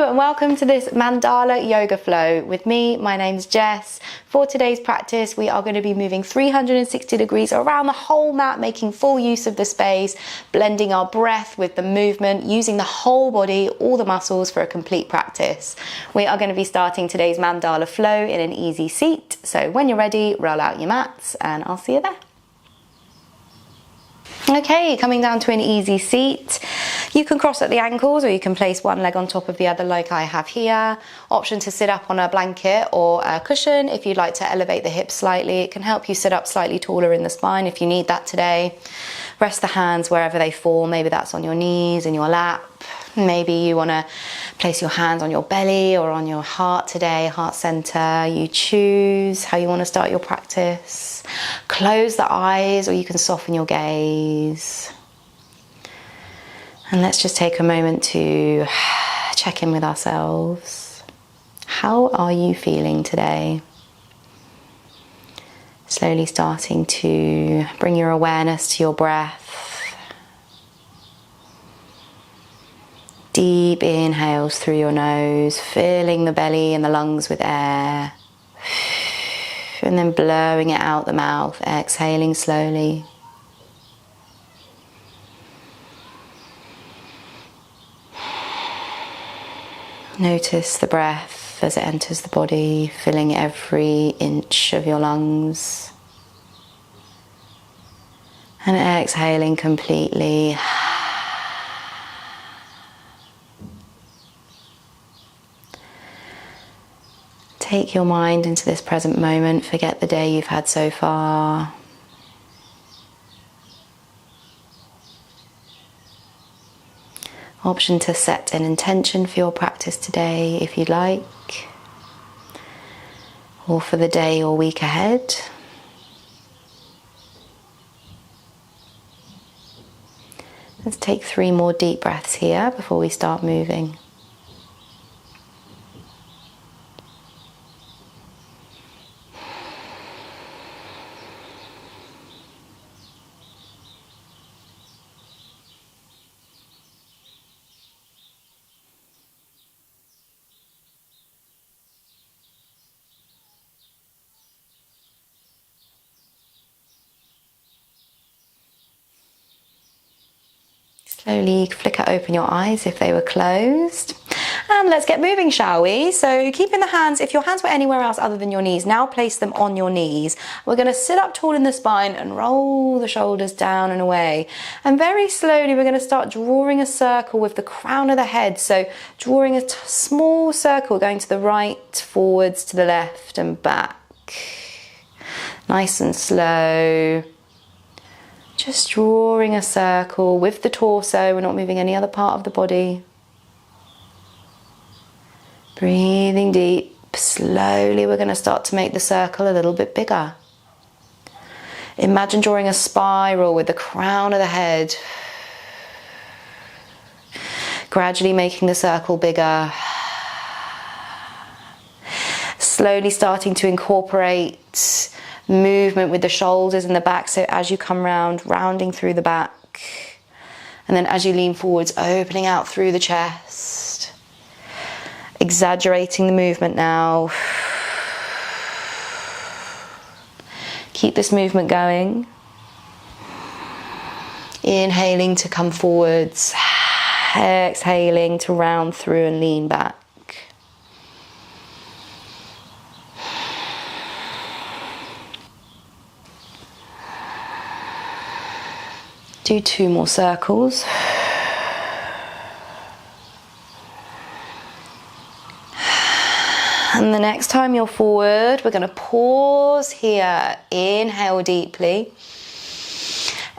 Hello and welcome to this Mandala yoga flow with me. My name's Jess. For today's practice, we are going to be moving 360 degrees around the whole mat, making full use of the space, blending our breath with the movement, using the whole body, all the muscles for a complete practice. We are going to be starting today's Mandala flow in an easy seat. So when you're ready, roll out your mats and I'll see you there. Okay, coming down to an easy seat. You can cross at the ankles or you can place one leg on top of the other like I have here. Option to sit up on a blanket or a cushion if you'd like to elevate the hips slightly. It can help you sit up slightly taller in the spine if you need that today. Rest the hands wherever they fall. Maybe that's on your knees, in your lap. Maybe you want to place your hands on your belly or on your heart today, heart center. You choose how you want to start your practice. Close the eyes or you can soften your gaze. And let's just take a moment to check in with ourselves. How are you feeling today? Slowly starting to bring your awareness to your breath. Deep inhales through your nose, filling the belly and the lungs with air. And then blowing it out the mouth, exhaling slowly. Notice the breath as it enters the body, filling every inch of your lungs. And exhaling completely. Take your mind into this present moment, forget the day you've had so far. Option to set an intention for your practice today if you'd like, or for the day or week ahead. Let's take 3 more deep breaths here before we start moving. Slowly flicker open your eyes if they were closed. And let's get moving, shall we? So keeping the hands, if your hands were anywhere else other than your knees, now place them on your knees. We're going to sit up tall in the spine and roll the shoulders down and away. And very slowly we're going to start drawing a circle with the crown of the head. So drawing a small circle going to the right, forwards, to the left and back. Nice and slow. Just drawing a circle with the torso, we're not moving any other part of the body. Breathing deep, slowly we're going to start to make the circle a little bit bigger. Imagine drawing a spiral with the crown of the head. Gradually making the circle bigger. Slowly starting to incorporate movement with the shoulders and the back, so as you come round, rounding through the back, and then as you lean forwards, opening out through the chest, exaggerating the movement now. Keep this movement going. Inhaling to come forwards, exhaling to round through and lean back. Do 2 more circles. And the next time you're forward, we're going to pause here. Inhale deeply.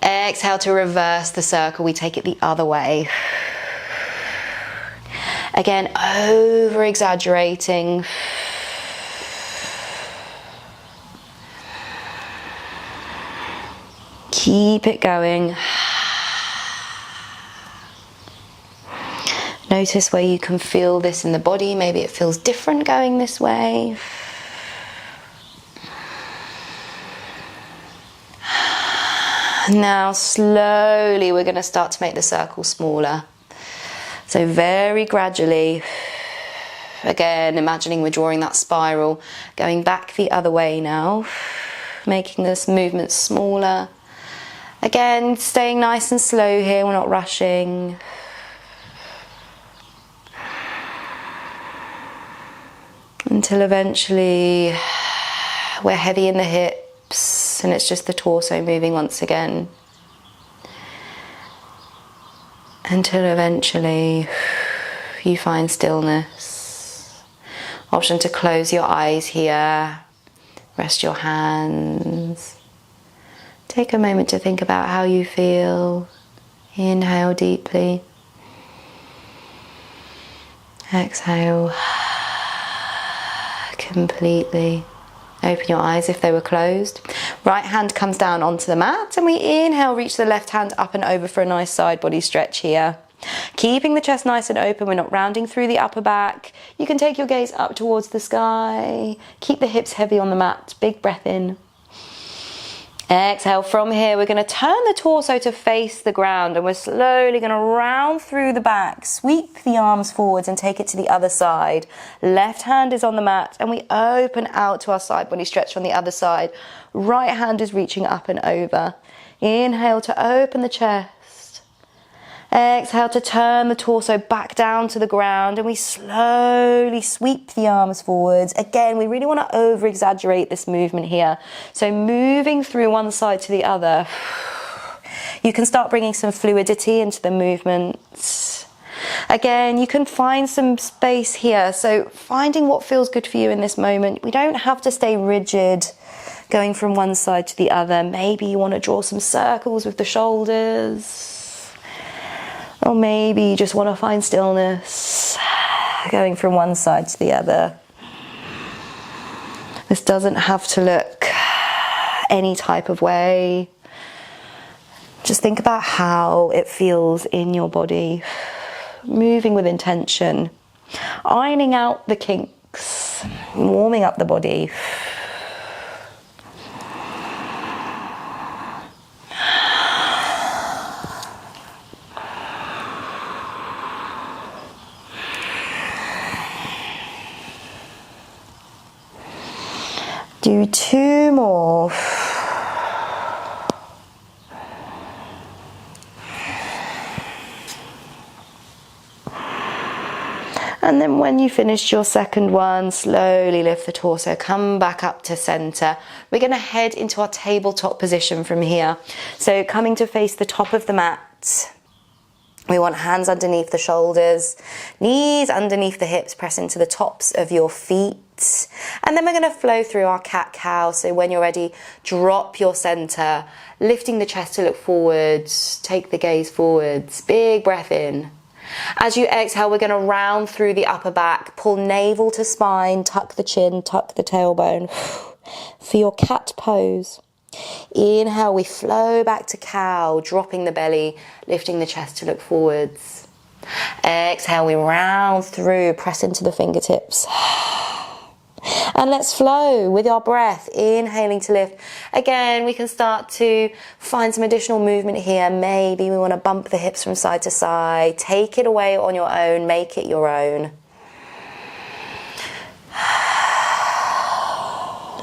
Exhale to reverse the circle. We take it the other way. Again, over exaggerating. Keep it going. Notice where you can feel this in the body. Maybe it feels different going this way. Now slowly we're going to start to make the circle smaller. So very gradually Again, imagining we're drawing that spiral, going back the other way now, making this movement smaller. Again, staying nice and slow here, we're not rushing. Until eventually we're heavy in the hips and it's just the torso moving once again. Until eventually you find stillness. Option to close your eyes here, rest your hands. Take a moment to think about how you feel. Inhale deeply. Exhale completely. Open your eyes if they were closed. Right hand comes down onto the mat and we inhale, reach the left hand up and over for a nice side body stretch here. Keeping the chest nice and open, we're not rounding through the upper back. You can take your gaze up towards the sky. Keep the hips heavy on the mat. Big breath in. Exhale. From here, we're going to turn the torso to face the ground and we're slowly going to round through the back, sweep the arms forwards and take it to the other side. Left hand is on the mat and we open out to our side body stretch on the other side. Right hand is reaching up and over. Inhale to open the chest. Exhale to turn the torso back down to the ground and we slowly sweep the arms forwards. Again, we really want to over-exaggerate this movement here. So moving through one side to the other. You can start bringing some fluidity into the movement. Again, you can find some space here. So finding what feels good for you in this moment. We don't have to stay rigid going from one side to the other. Maybe you want to draw some circles with the shoulders. Or maybe you just want to find stillness, going from one side to the other. This doesn't have to look any type of way. Just think about how it feels in your body, moving with intention, ironing out the kinks, warming up the body. Do 2 more. And then when you finished your second one, slowly lift the torso, come back up to center. We're going to head into our tabletop position from here. So coming to face the top of the mat. We want hands underneath the shoulders, knees underneath the hips, press into the tops of your feet. And then we're going to flow through our cat-cow. So when you're ready, drop your center, lifting the chest to look forwards, take the gaze forwards, big breath in. As you exhale, we're going to round through the upper back, pull navel to spine, tuck the chin, tuck the tailbone for your cat pose. Inhale, we flow back to cow, dropping the belly, lifting the chest to look forwards. Exhale, we round through, press into the fingertips. And let's flow with our breath, inhaling to lift. Again, we can start to find some additional movement here. Maybe we want to bump the hips from side to side. Take it away on your own, make it your own.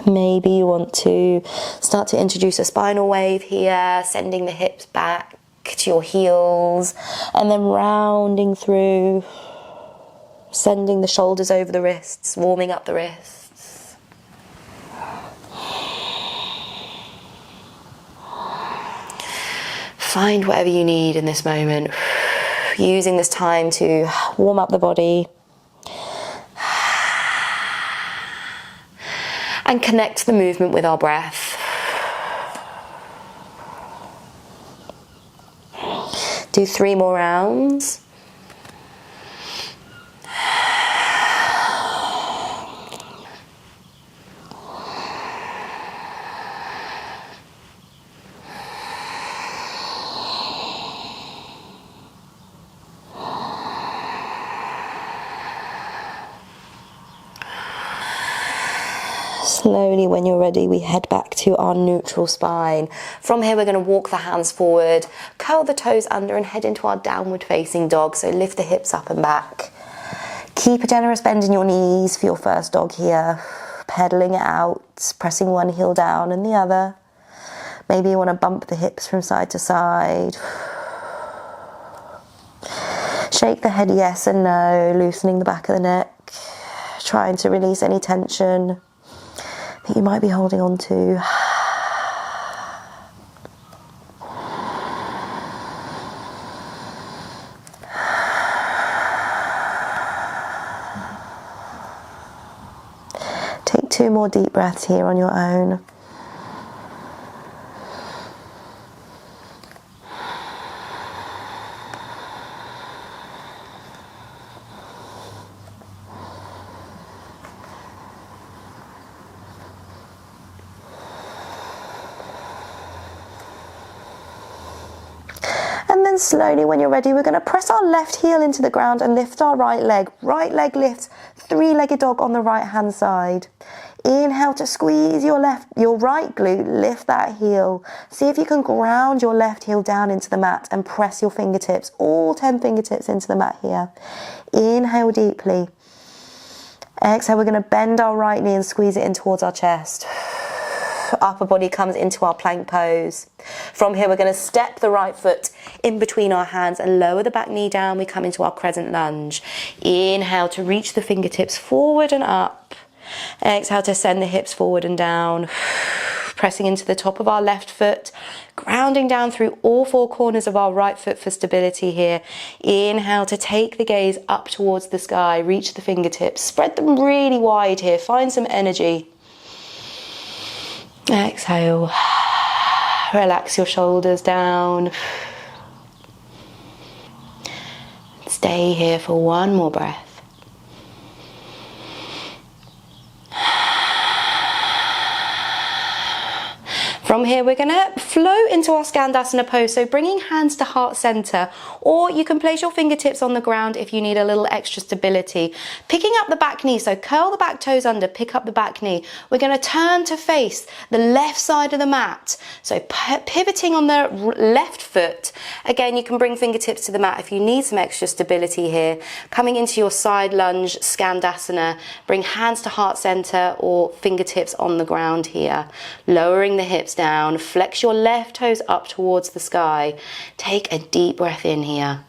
Maybe you want to start to introduce a spinal wave here, sending the hips back to your heels and then rounding through, sending the shoulders over the wrists, warming up the wrists. Find whatever you need in this moment, using this time to warm up the body. And connect the movement with our breath. Do 3 more rounds. Slowly, when you're ready, we head back to our neutral spine. From here, we're going to walk the hands forward, curl the toes under and head into our downward facing dog. So lift the hips up and back. Keep a generous bend in your knees for your first dog here. Pedaling it out, pressing one heel down and the other. Maybe you want to bump the hips from side to side. Shake the head yes and no, loosening the back of the neck. Trying to release any tension that you might be holding on to. Take 2 more deep breaths here on your own. And then slowly, when you're ready, we're going to press our left heel into the ground and lift our right leg. Right leg lifts, 3-legged dog on the right hand side. Inhale to squeeze your right glute, lift that heel. See if you can ground your left heel down into the mat and press your fingertips, all 10 fingertips into the mat here. Inhale deeply. Exhale, we're going to bend our right knee and squeeze it in towards our chest. Upper body comes into our plank pose. From here, we're going to step the right foot in between our hands and lower the back knee down. We come into our crescent lunge. Inhale to reach the fingertips forward and up. Exhale to send the hips forward and down. Pressing into the top of our left foot, grounding down through all 4 corners of our right foot for stability here. Inhale to take the gaze up towards the sky, reach the fingertips, spread them really wide here, find some energy. Exhale, relax your shoulders down. Stay here for 1 more breath. From here, we're going to float into our Skandasana pose, so bringing hands to heart center, or you can place your fingertips on the ground if you need a little extra stability. Picking up the back knee, so curl the back toes under, pick up the back knee. We're going to turn to face the left side of the mat, so pivoting on the left foot. Again, you can bring fingertips to the mat if you need some extra stability here. Coming into your side lunge, Skandasana, bring hands to heart center or fingertips on the ground here. Lowering the hips down, flex your left toes up towards the sky. Take a deep breath in here.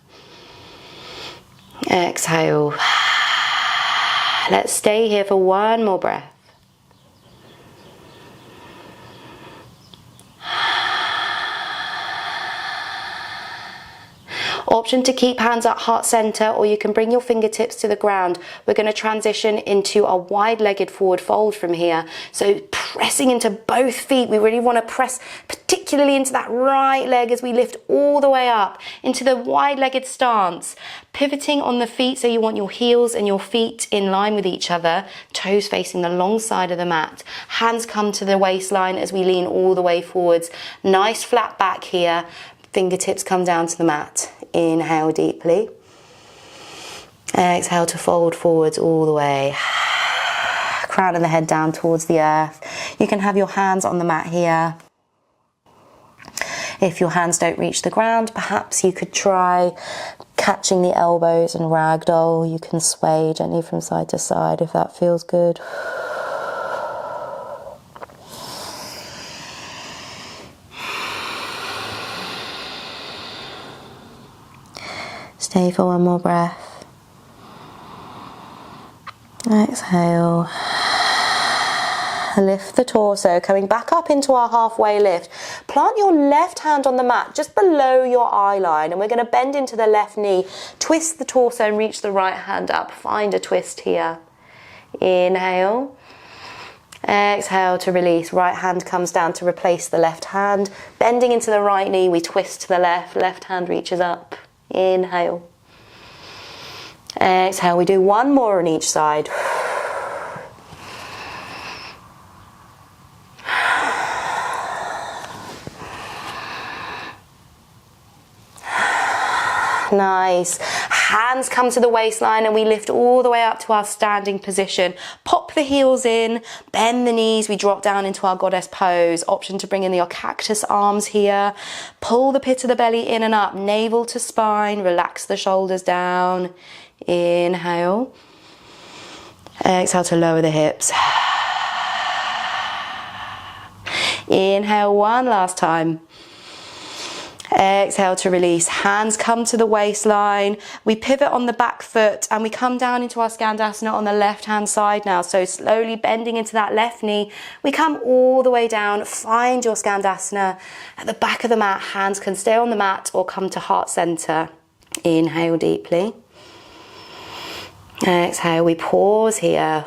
Exhale. Let's stay here for 1 more breath. Option to keep hands at heart center, or you can bring your fingertips to the ground. We're going to transition into a wide-legged forward fold from here. So pressing into both feet, we really want to press particularly into that right leg as we lift all the way up into the wide-legged stance. Pivoting on the feet, so you want your heels and your feet in line with each other, toes facing the long side of the mat. Hands come to the waistline as we lean all the way forwards. Nice flat back here. Fingertips come down to the mat. Inhale deeply. Exhale to fold forwards all the way. Crown of the head down towards the earth. You can have your hands on the mat here. If your hands don't reach the ground, perhaps you could try catching the elbows and ragdoll. You can sway gently from side to side if that feels good. Stay for 1 more breath. Exhale. Lift the torso, coming back up into our halfway lift. Plant your left hand on the mat just below your eye line, and we're going to bend into the left knee. Twist the torso and reach the right hand up. Find a twist here. Inhale. Exhale to release. Right hand comes down to replace the left hand. Bending into the right knee, we twist to the left. Left hand reaches up. Inhale. Exhale. We do 1 more on each side. Nice. Hands come to the waistline and we lift all the way up to our standing position. Pop the heels in, bend the knees, we drop down into our goddess pose. Option to bring in your cactus arms here. Pull the pit of the belly in and up, navel to spine, relax the shoulders down. Inhale. Exhale to lower the hips. Inhale one last time. Exhale to release. Hands come to the waistline. We pivot on the back foot and we come down into our Skandasana on the left hand side now. So slowly bending into that left knee. We come all the way down. Find your Skandasana at the back of the mat. Hands can stay on the mat or come to heart center. Inhale deeply. Exhale, we pause here.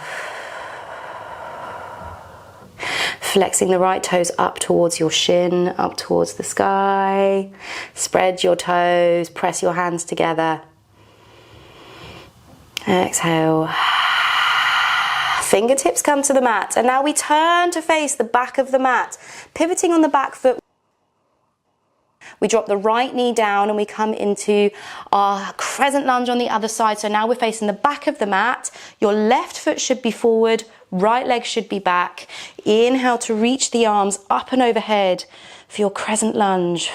Flexing the right toes up towards your shin, up towards the sky. Spread your toes, press your hands together. Exhale. Fingertips come to the mat. And now we turn to face the back of the mat. Pivoting on the back foot. We drop the right knee down and we come into our crescent lunge on the other side. So now we're facing the back of the mat. Your left foot should be forward, right leg should be back. Inhale to reach the arms up and overhead for your crescent lunge.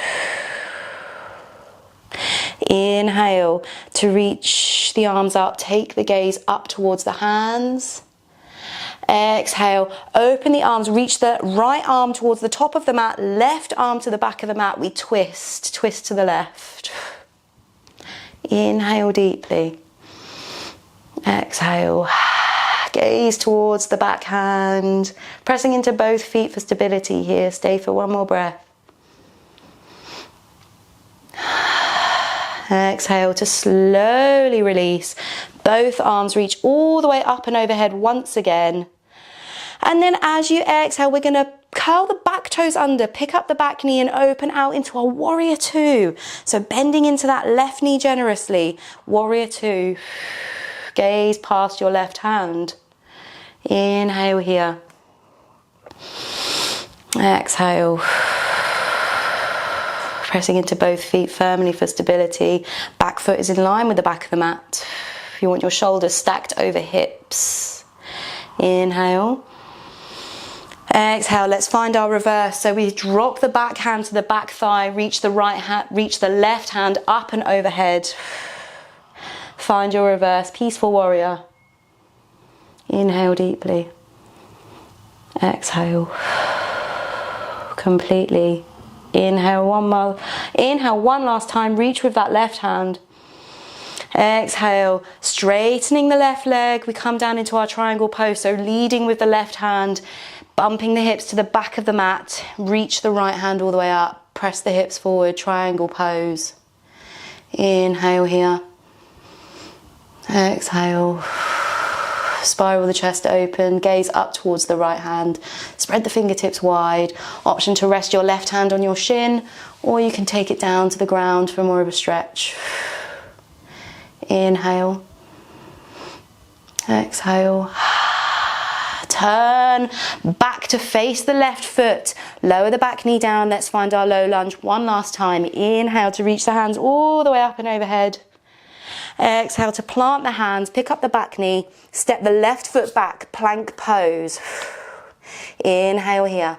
Inhale to reach the arms up, take the gaze up towards the hands. Exhale, open the arms, reach the right arm towards the top of the mat, left arm to the back of the mat. We twist to the left. Inhale deeply. Exhale, gaze towards the backhand, pressing into both feet for stability here. Stay for one more breath. Exhale to slowly release. Both arms reach all the way up and overhead once again. And then as you exhale, we're going to curl the back toes under, pick up the back knee and open out into a warrior two. So bending into that left knee generously. Warrior two. Gaze past your left hand. Inhale here. Exhale. Pressing into both feet firmly for stability. Back foot is in line with the back of the mat. You want your shoulders stacked over hips. Inhale. Exhale, let's find our reverse. So we drop the back hand to the back thigh, reach the right hand, reach the left hand up and overhead. Find your reverse, peaceful warrior. Inhale deeply. Exhale. Completely. Inhale one last time, reach with that left hand. Exhale, straightening the left leg. We come down into our triangle pose. So leading with the left hand, bumping the hips to the back of the mat. Reach the right hand all the way up. Press the hips forward, triangle pose. Inhale here. Exhale. Spiral the chest open, gaze up towards the right hand. Spread the fingertips wide. Option to rest your left hand on your shin, or you can take it down to the ground for more of a stretch. Inhale. Exhale. Turn back to face the left foot. Lower the back knee down. Let's find our low lunge one last time. Inhale to reach the hands all the way up and overhead. Exhale to plant the hands, pick up the back knee, step the left foot back, plank pose. Inhale here.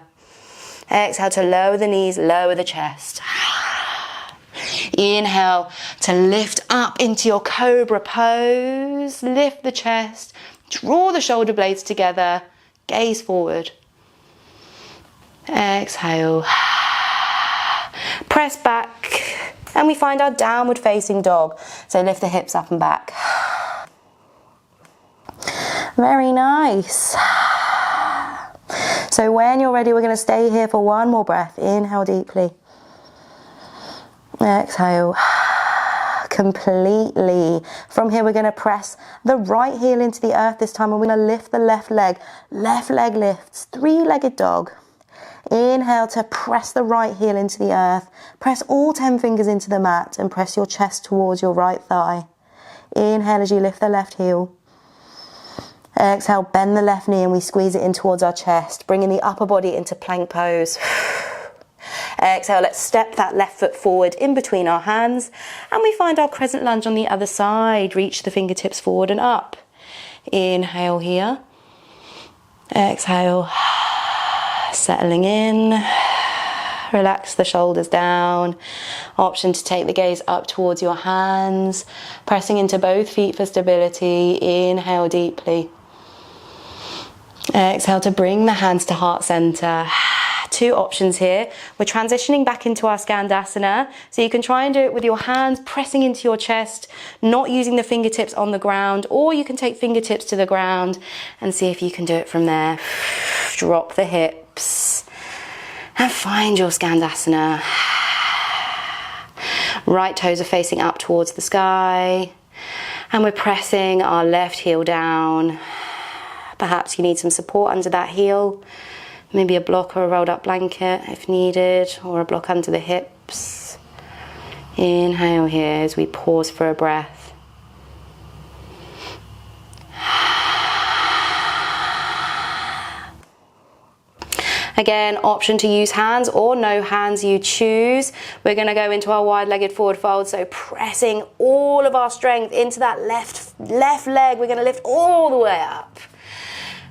Exhale to lower the knees, lower the chest. Inhale to lift up into your cobra pose. Lift the chest, draw the shoulder blades together, gaze forward. Exhale. Press back. And we find our downward facing dog. So lift the hips up and back. Very nice. So when you're ready, we're going to stay here for one more breath. Inhale deeply. Exhale. Completely. From here, we're going to press the right heel into the earth this time. And we're going to lift the left leg. Left leg lifts. Three-legged dog. Inhale to press the right heel into the earth. Press all 10 fingers into the mat and press your chest towards your right thigh. Inhale as you lift the left heel. Exhale, bend the left knee and we squeeze it in towards our chest, bringing the upper body into plank pose. Exhale, let's step that left foot forward in between our hands and we find our crescent lunge on the other side. Reach the fingertips forward and up. Inhale here. Exhale. Settling in, relax the shoulders down. Option to take the gaze up towards your hands, pressing into both feet for stability. Inhale deeply. Exhale to bring the hands to heart center. Two options here. We're transitioning back into our Skandasana. So you can try and do it with your hands pressing into your chest, not using the fingertips on the ground, or you can take fingertips to the ground and see if you can do it from there. Drop the hips and find your Skandasana. Right toes are facing up towards the sky, and we're pressing our left heel down. Perhaps you need some support under that heel, maybe a block or a rolled up blanket if needed, or a block under the hips. Inhale here as we pause for a breath. Again, option to use hands or no hands, you choose. We're going to go into our wide-legged forward fold, so pressing all of our strength into that left leg. We're going to lift all the way up.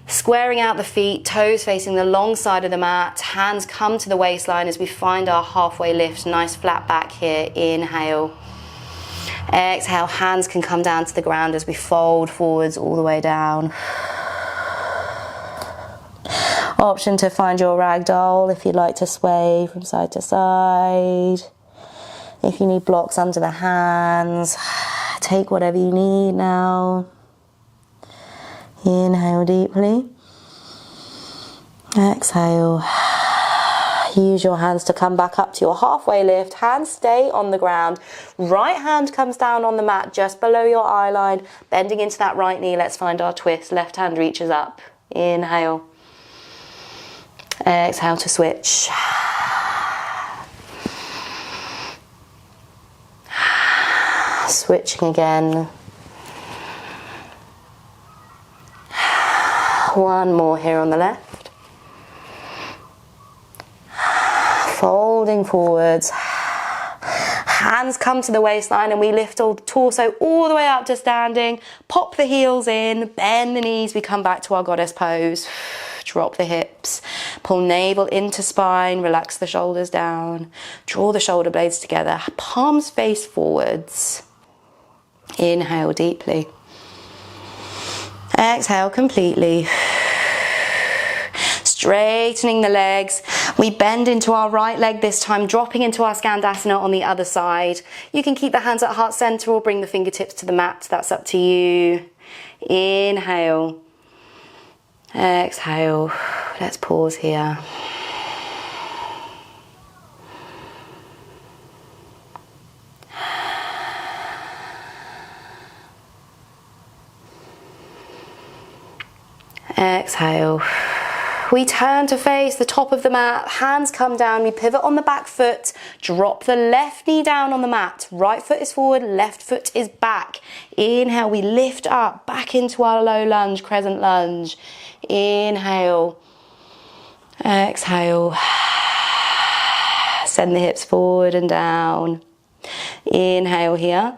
Squaring out the feet, toes facing the long side of the mat, hands come to the waistline as we find our halfway lift. Nice flat back here. Inhale. Exhale, hands can come down to the ground as we fold forwards all the way down. Option to find your ragdoll if you'd like to sway from side to side. If you need blocks under the hands, take whatever you need now. Inhale deeply. Exhale. Use your hands to come back up to your halfway lift. Hands stay on the ground. Right hand comes down on the mat just below your eye line. Bending into that right knee. Let's find our twist. Left hand reaches up. Inhale. Exhale to switch. Switching again. One more here on the left. Folding forwards. Hands come to the waistline and we lift all the torso all the way up to standing. Pop the heels in, bend the knees. We come back to our goddess pose. Drop the hips, pull navel into spine, relax the shoulders down, draw the shoulder blades together, palms face forwards. Inhale deeply. Exhale completely. Straightening the legs. We bend into our right leg this time, dropping into our Skandasana on the other side. You can keep the hands at heart center or bring the fingertips to the mat. That's up to you. Inhale. Exhale. Let's pause here. Exhale. We turn to face the top of the mat, hands come down, we pivot on the back foot, drop the left knee down on the mat, right foot is forward, left foot is back. Inhale, we lift up, back into our low lunge, crescent lunge. Inhale, exhale, send the hips forward and down. Inhale here.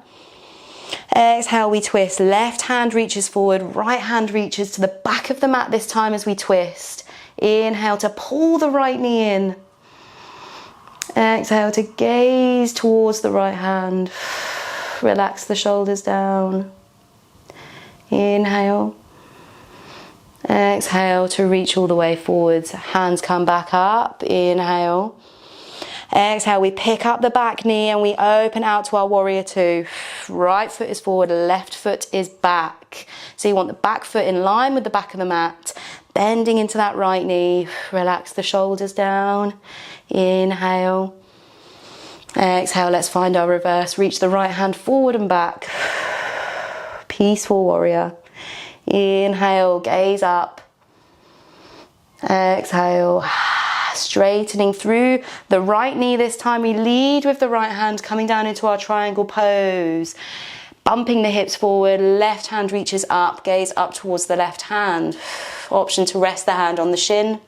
Exhale, we twist. Left hand reaches forward, right hand reaches to the back of the mat this time as we twist. Inhale to pull the right knee in. Exhale to gaze towards the right hand. Relax the shoulders down. Inhale. Exhale to reach all the way forwards. Hands come back up. Inhale. Exhale, we pick up the back knee and we open out to our warrior two. Right foot is forward, left foot is back. So you want the back foot in line with the back of the mat. Bending into that right knee. Relax the shoulders down. Inhale. Exhale, let's find our reverse. Reach the right hand forward and back. Peaceful warrior. Inhale, gaze up. Exhale. Straightening through the right knee this time. We lead with the right hand, coming down into our triangle pose. Bumping the hips forward, left hand reaches up, gaze up towards the left hand. Option to rest the hand on the shin.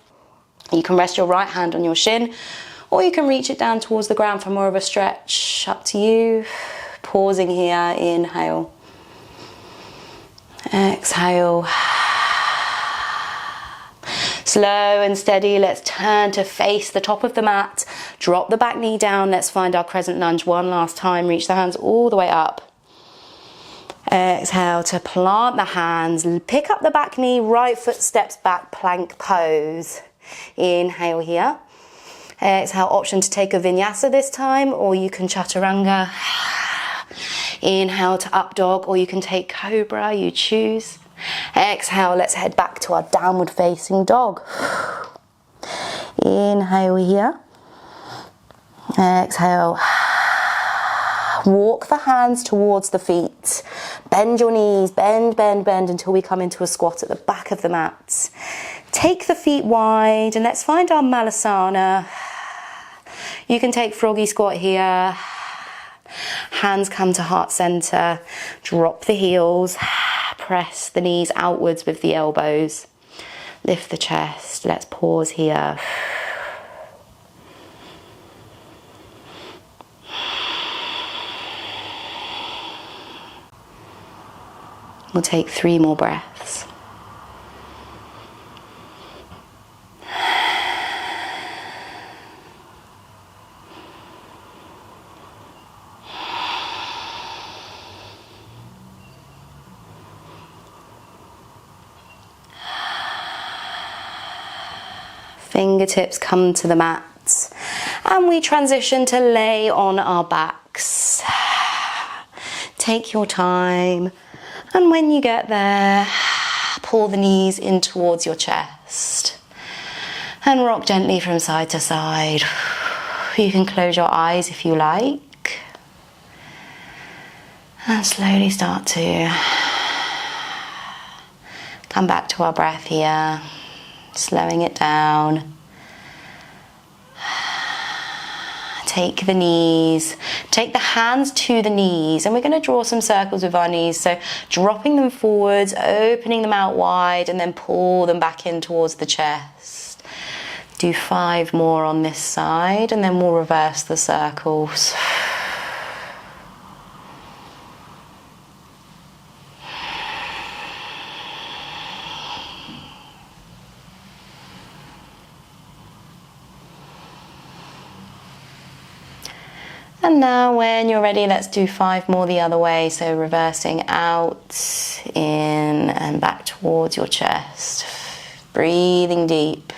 You can rest your right hand on your shin, or you can reach it down towards the ground for more of a stretch. Up to you. Pausing here, inhale. Exhale. Slow and steady, let's turn to face the top of the mat. Drop the back knee down, let's find our crescent lunge one last time. Reach the hands all the way up. Exhale to plant the hands, pick up the back knee, right foot steps back, plank pose. Inhale here. Exhale, option to take a vinyasa this time, or you can chaturanga. Inhale to up dog, or you can take cobra, you choose. Exhale, let's head back to our downward facing dog. Inhale here. Exhale. Walk the hands towards the feet. Bend your knees, bend, bend, bend until we come into a squat at the back of the mat. Take the feet wide and let's find our malasana. You can take froggy squat here. Hands come to heart center. Drop the heels. Press the knees outwards with the elbows. Lift the chest. Let's pause here. We'll take 3 more breaths. Fingertips come to the mat and we transition to lay on our backs. Take your time. And when you get there, pull the knees in towards your chest and rock gently from side to side. You can close your eyes if you like and slowly start to come back to our breath here, slowing it down. Take the knees, take the hands to the knees, and we're going to draw some circles with our knees. So dropping them forwards, opening them out wide, and then pull them back in towards the chest. Do 5 more on this side, and then we'll reverse the circles. And now when you're ready, let's do 5 more the other way. So reversing out, in and back towards your chest. Breathing deep.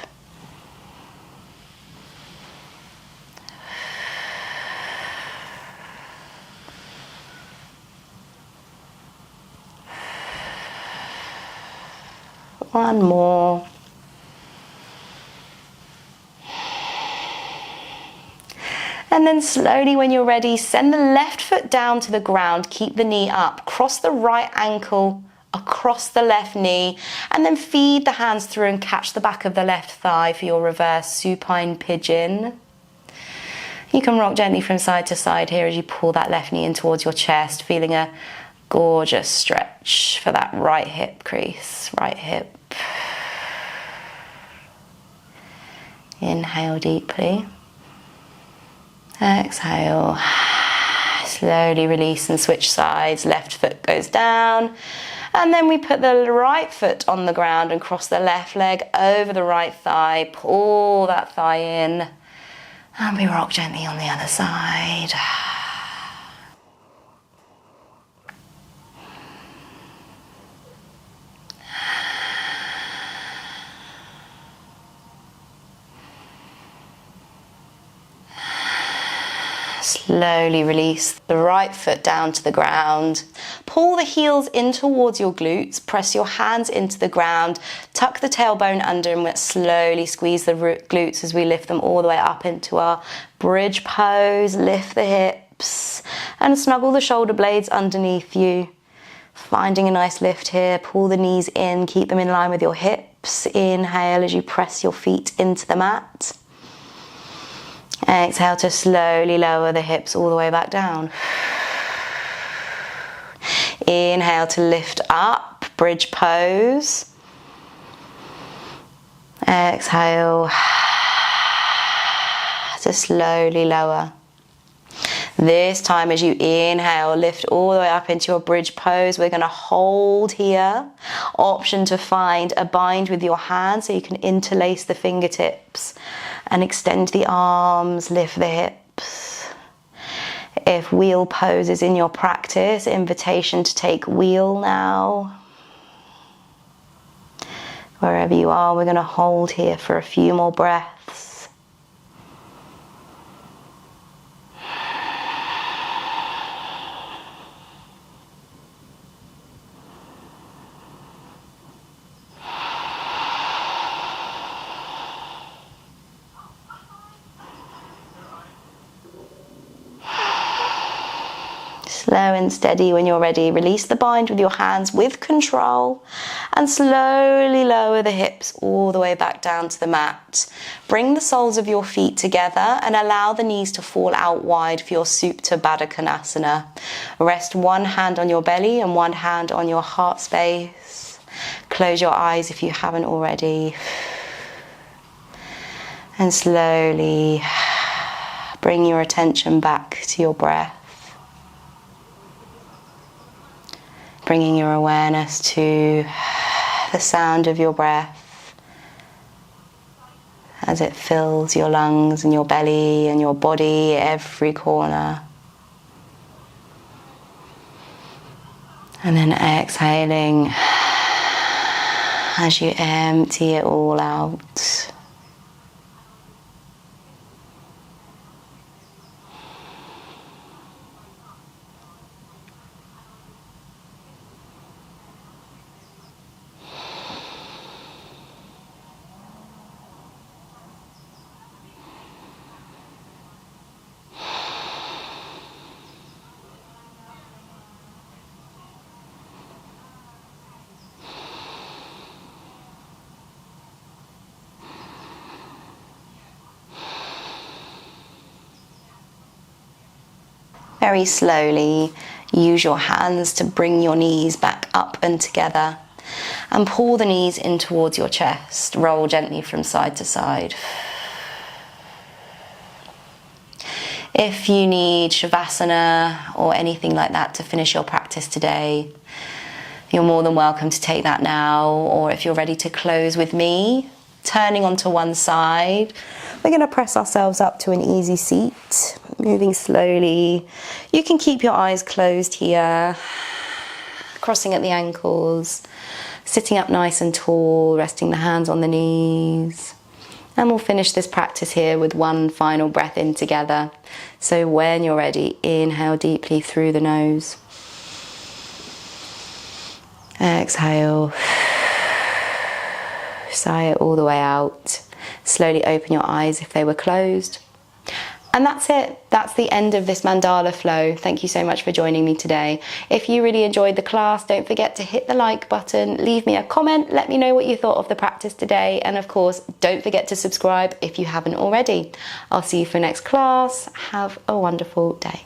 One more. And then slowly when you're ready, send the left foot down to the ground, keep the knee up, cross the right ankle across the left knee, and then feed the hands through and catch the back of the left thigh for your reverse supine pigeon. You can rock gently from side to side here as you pull that left knee in towards your chest, feeling a gorgeous stretch for that right hip crease, right hip. Inhale deeply. Exhale, slowly release and switch sides. Left foot goes down, and then we put the right foot on the ground and cross the left leg over the right thigh. Pull that thigh in, and we rock gently on the other side. Slowly release the right foot down to the ground. Pull the heels in towards your glutes. Press your hands into the ground. Tuck the tailbone under and let's slowly squeeze the glutes as we lift them all the way up into our bridge pose. Lift the hips and snuggle the shoulder blades underneath you. Finding a nice lift here. Pull the knees in. Keep them in line with your hips. Inhale as you press your feet into the mat. Exhale to slowly lower the hips all the way back down. Inhale to lift up, bridge pose. Exhale to slowly lower. This time as you inhale, lift all the way up into your bridge pose. We're going to hold here. Option to find a bind with your hands so you can interlace the fingertips and extend the arms, lift the hips. If wheel pose is in your practice, invitation to take wheel now. Wherever you are, we're going to hold here for a few more breaths. Slow and steady. When you're ready, release the bind with your hands with control and slowly lower the hips all the way back down to the mat. Bring the soles of your feet together and allow the knees to fall out wide for your Supta Baddah Konasona. Rest one hand on your belly and one hand on your heart space. Close your eyes if you haven't already. And slowly bring your attention back to your breath. Bringing your awareness to the sound of your breath as it fills your lungs and your belly and your body, every corner. And then exhaling as you empty it all out. Very slowly, use your hands to bring your knees back up and together and pull the knees in towards your chest. Roll gently from side to side. If you need Shavasana or anything like that to finish your practice today, you're more than welcome to take that now, or if you're ready to close with me, turning onto one side, we're going to press ourselves up to an easy seat, moving slowly. You can keep your eyes closed here, crossing at the ankles, sitting up nice and tall, resting the hands on the knees. And we'll finish this practice here with one final breath in together. So when you're ready, inhale deeply through the nose. Exhale. Sigh it all the way out. Slowly open your eyes if they were closed. And that's it. That's the end of this mandala flow. Thank you so much for joining me today. If you really enjoyed the class, don't forget to hit the like button, leave me a comment, let me know what you thought of the practice today. And of course, don't forget to subscribe if you haven't already. I'll see you for next class. Have a wonderful day.